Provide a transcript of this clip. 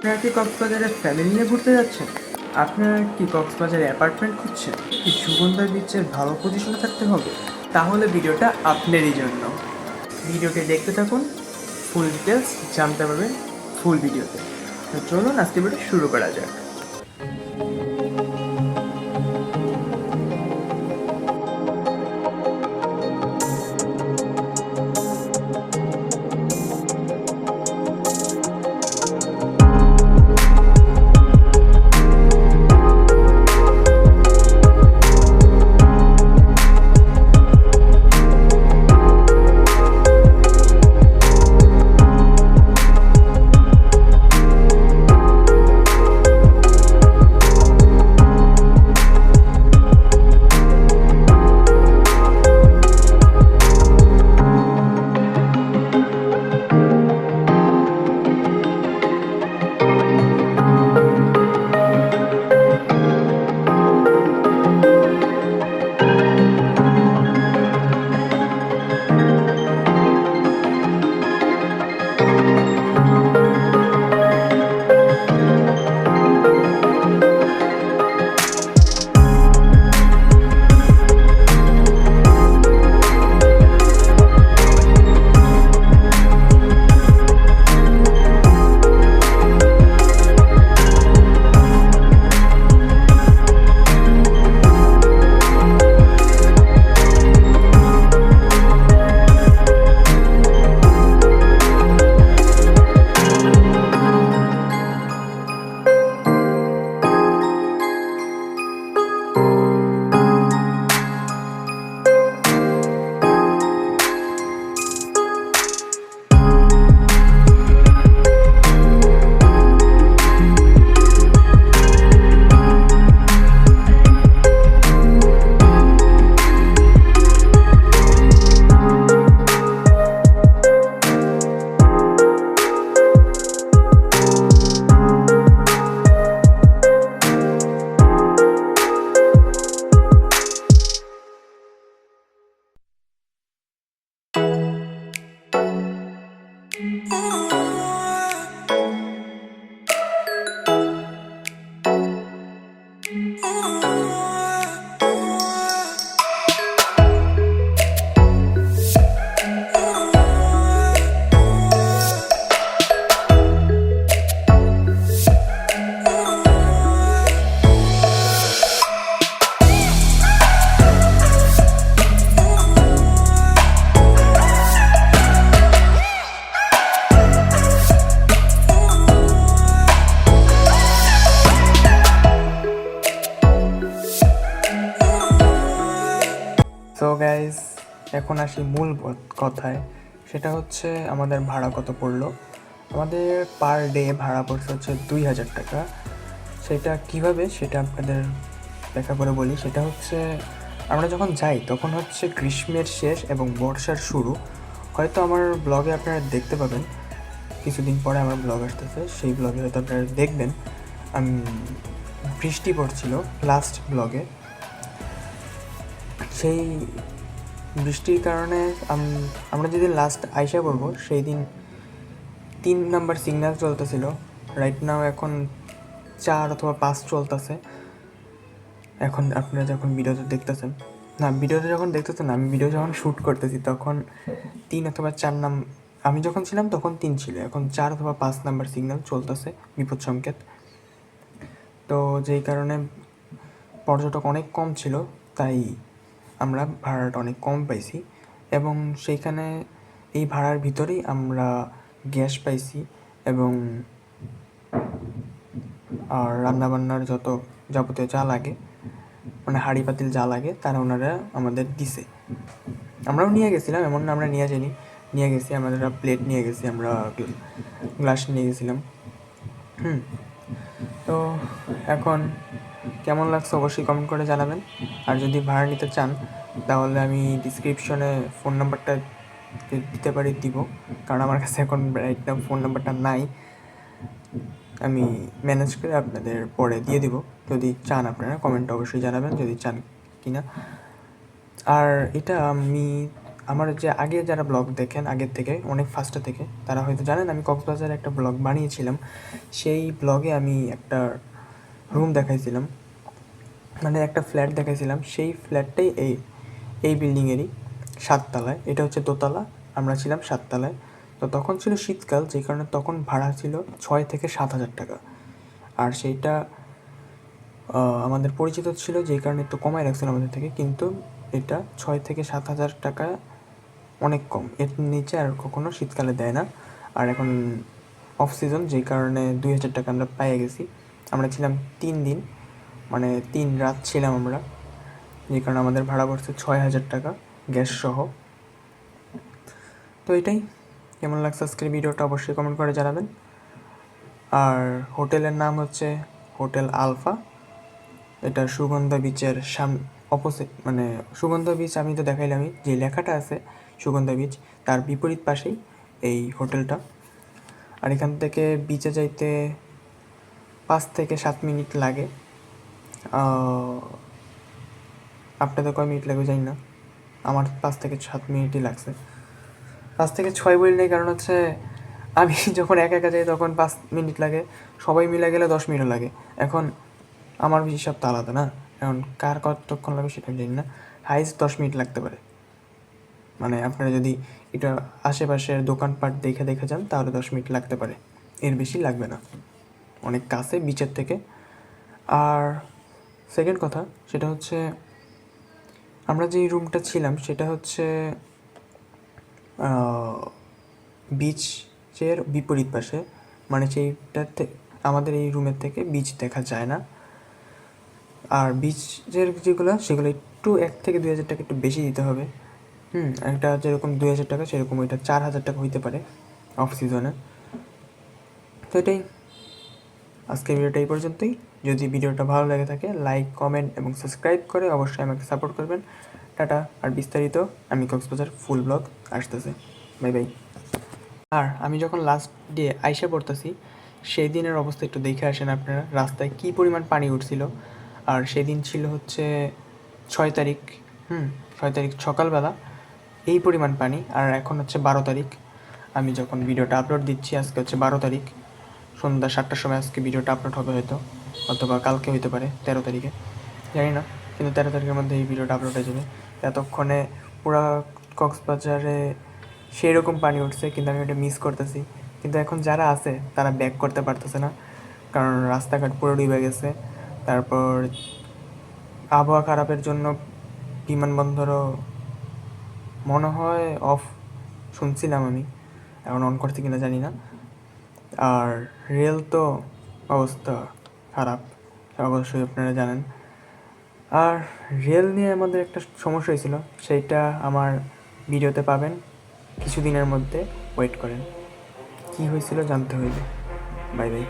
আপনারা কি কক্সবাজারে ফ্যামিলি নিয়ে ঘুরতে যাচ্ছেন? আপনারা কি কক্সবাজারে অ্যাপার্টমেন্ট খুঁজছেন? কি সুগন্ধা বিচের ভালো পজিশনে থাকতে হবে? তাহলে ভিডিওটা আপনারই জন্য। ভিডিওটি দেখতে থাকুন, ফুল ডিটেলস জানতে পারবেন ফুল ভিডিওতে। তো চলুন আজকে ভিডিও শুরু করা যাক। সো গাইজ, এখন আসি মূল কথায়। সেটা হচ্ছে আমাদের ভাড়া কত পড়লো। আমাদের পার ডে ভাড়া পড়ছে হচ্ছে 2000 টাকা। সেটা কিভাবে সেটা আপনাদের দেখা করে বলি। সেটা হচ্ছে আমরা যখন যাই তখন হচ্ছে গ্রীষ্মের শেষ এবং বর্ষার শুরু। হয়তো আমার ব্লগে আপনারা দেখতে পাবেন, কিছুদিন পরে আমার ব্লগ আসতেছে, সেই ব্লগে হয়তো আপনারা দেখবেন বৃষ্টি পড়ছিল লাস্ট ব্লগে। সেই বৃষ্টির কারণে আমরা যেদিন লাস্ট আইসা পড়বো সেই দিন 3 নাম্বার সিগন্যাল চলতেছিল। রাইট নাও এখন 4 অথবা 5 চলতেছে। এখন আপনারা যখন ভিডিওতে দেখতেছেন, আমি ভিডিও যখন শ্যুট করতেছি তখন 3 অথবা 4 আমি যখন ছিলাম তখন 3 ছিল, এখন 4 অথবা 5 নাম্বার সিগন্যাল চলতেছে, বিপদ সংকেত। তো যেই কারণে পর্যটক অনেক কম ছিল, তাই আমরা ভাড়াটা অনেক কম পাইছি। এবং সেইখানে এই ভাড়ার ভিতরেই আমরা গ্যাস পাইছি এবং আর রান্নাবান্নার যত যাবতীয় যা লাগে, মানে হাঁড়ি পাতিল যা লাগে তারা ওনারা আমাদের দিছে। আমরাও নিয়ে গেছিলাম, এমন না আমরা নিয়ে গেছি, আমাদের প্লেট নিয়ে গেছি, আমরা গ্লাস নিয়ে গেছিলাম। তো এখন কেমন লাগছে অবশ্যই কমেন্ট করে জানাবেন। আর যদি ভাড়া নিতে চান তাহলে আমি ডিসক্রিপশনে ফোন নাম্বারটা দিতে পারি, দিব, কারণ আমার কাছে এখন রাইট নাও ফোন নাম্বারটা নাই। আমি ম্যানেজ করে আপনাদের পরে দিয়ে দিব। যদি চান আপনারা কমেন্ট অবশ্যই জানাবেন যদি চান কিনা। আর এটা আমি আমার যে আগে যারা ব্লগ দেখেন আগের থেকে অনেক ফার্স্টে থেকে তারা হয়তো জানেন আমি কক্সবাজারে একটা ব্লগ বানিয়েছিলাম। সেই ব্লগে আমি একটা রুম দেখাইছিলাম, মানে একটা ফ্ল্যাট দেখাইছিলাম। সেই ফ্ল্যাটটাই এই বিল্ডিংয়েরই 7 তলায়, এটা হচ্ছে দোতলা, আমরা ছিলাম 7 তলায়। তো তখন ছিল শীতকাল, যেই কারণে তখন ভাড়া ছিল 6 থেকে 7 হাজার টাকা। আর সেইটা আমাদের পরিচিত ছিল, যেই কারণে একটু কমায় রাখছিল আমাদের থেকে, কিন্তু এটা 6 থেকে 7 হাজার টাকা অনেক কম, এর নিচে আর কখনো শীতকালে দেয় না। আর এখন অফ সিজন, যেই কারণে 2,000 টাকা আমরা পেয়ে গেছি। আমরা ছিলাম 3 দিন, মানে 3 রাত ছিলাম আমরা, যে কারণে আমাদের ভাড়া পড়ছে 6,000 টাকা গ্যাস সহ। তো এটাই, কেমন লাগছে আজকের ভিডিওটা অবশ্যই কমেন্ট করে জানাবেন। আর হোটেলের নাম হচ্ছে হোটেল আলফা, এটা সুগন্ধা বিচের অপোজিট, মানে সুগন্ধা বিচ আমি তো দেখাইলামই, যে লেখাটা আছে সুগন্ধা বিচ তার বিপরীত পাশেই এই হোটেলটা। আর এখান থেকে বিচে যাইতে 5 থেকে 7 মিনিট লাগে। আপনাদের কয় মিনিট লাগবে জানি না, আমার 5 থেকে 7 মিনিটই লাগছে। 5 থেকে 6 বলি নেই, কারণ হচ্ছে আমি যখন একা একা যাই তখন 5 মিনিট লাগে, সবাই মিলে গেলে 10 মিনিটও লাগে। এখন আমার হিসাব তো আলাদা না, এখন কার কতক্ষণ লাগবে সেটা জানি না। হাইস্ট 10 মিনিট লাগতে পারে, মানে আপনারা যদি এটা আশেপাশের দোকানপাট দেখে দেখে যান তাহলে 10 মিনিট লাগতে পারে, এর বেশি লাগবে না, অনেক কাছে বিচের থেকে। আর সেকেন্ড কথা সেটা হচ্ছে, আমরা যেই রুমটা ছিলাম সেটা হচ্ছে বিচের বিপরীত পাশে, মানে সেইটাতে আমাদের এই রুমের থেকে বিচ দেখা যায় না। আর বিচের যেগুলো সেগুলো একটু 1 থেকে 2 হাজার টাকা একটু বেশি দিতে হবে। একটা যেরকম 2,000 টাকা সেরকম ওইটা 4,000 টাকা হইতে পারে অফ সিজনে। তো এটাই, আজকের ভিডিওটা এই পর্যন্তই। যদি ভিডিওটা ভালো লেগে থাকে লাইক, কমেন্ট এবং সাবস্ক্রাইব করে অবশ্যই আমাকে সাপোর্ট করবেন। টাটা। আর বিস্তারিত আমি কক্সবাজার ফুল ব্লগ আসতেছে। Bye bye. আর আমি যখন লাস্ট ডে আইসা পড়তেছি সেই দিনের অবস্থা একটু দেখে আসেন আপনারা, রাস্তায় কী পরিমাণ পানি উঠছিল। আর সেদিন ছিল হচ্ছে 6 তারিখ, 6 তারিখ সকালবেলা এই পরিমাণ পানি। আর এখন হচ্ছে 12 তারিখ, আমি যখন ভিডিওটা আপলোড দিচ্ছি আজকে হচ্ছে 12 তারিখ, সন্ধ্যা 7টার সময় আজকে ভিডিওটা আপলোড হবে হয়তো, অথবা কালকে হইতে পারে 13 তারিখে, জানি না, কিন্তু 13 তারিখের মধ্যে এই ভিডিওটা আপলোড হয়ে যাবে। এতক্ষণে পুরা কক্সবাজারে সেই রকম পানি উঠছে, কিন্তু আমি ওটা মিস করতেছি। কিন্তু এখন যারা আছে তারা ব্যাক করতে পারতেছে না, কারণ রাস্তাঘাট পুরো ডুবে গেছে। তারপর আবহাওয়া খারাপের জন্য বিমানবন্দরও মনে হয় অফ, শুনছিলাম আমি, এখন অন করছি কিনা জানি না। আর রেল তো অবস্থা খারাপ, অবশ্যই আপনারা জানেন। আর রেল নিয়ে আমাদের একটা সমস্যা হয়েছিল, সেইটা আমার ভিডিওতে পাবেন কিছুদিনের মধ্যে, ওয়েট করেন। কী হয়েছিল জানতে হইবে। Bye bye.